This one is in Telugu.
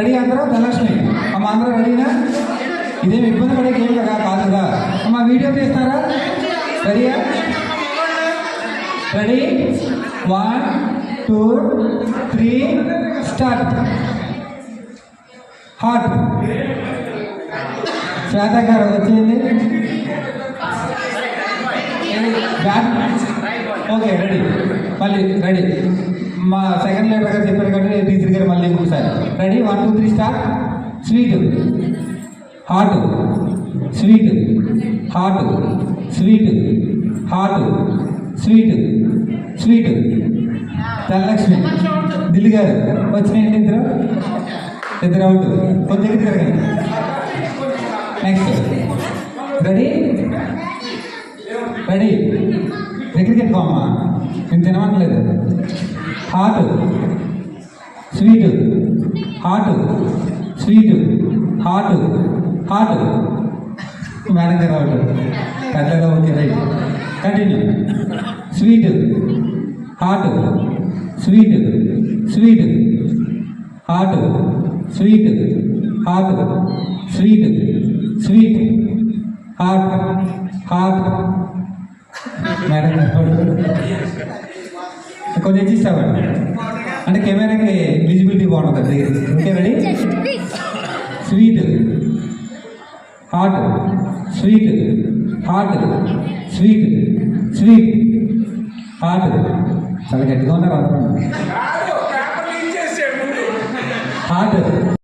రెడీ అందరూ? ధనలక్ష్మి అమ్మ అందరూ రెడీనా? ఇదేమి ఇబ్బంది పడే గేమ్ కదా కాదు కదా అమ్మ. వీడియో తీస్తారా? రెడీయా? Ready 1 2 3 start. హార్ట్. శ్వేత గారు వచ్చింది. Okay ready. మళ్ళీ రెడీ. మా సెకండ్ లెటర్ గారు చెప్పారు కాబట్టి టీచర్ గారు మళ్ళీ ఇంకొకసారి ready 1 2 3 start. Sweet. Heart. Sweet. Heart. Sweet. Heart. Sweet. Sweet. Dhanalakshmi. Dilli గారు వచ్చినాయండి ఇద్దరు అవుట్. కొద్దిగా తిరగండి. Next ready ready. దగ్గరికి పెట్టుకోమ్మా, నేను తినవట్లేదు. Heart. Sweet. Heart. Sweet. Heart. Heart. Madam గారు అవుట్. కదలేదా? Okay right. Continue. Sweet. Heart. Sweet. Sweet. Heart. Sweet. Heart. Sweet. Sweet. Heart. Heart. Madam కొంచెం ఇచ్చిస్తామండి అంటే కెమెరాకి విజిబిలిటీ బాగుంటుంది. Okay ready. Sweet. Heart. Sweet. Heart. Sweet. Sweet. Heart. చాలా గట్టిగా ఉన్నారు అనుకోండి. హార్ట్.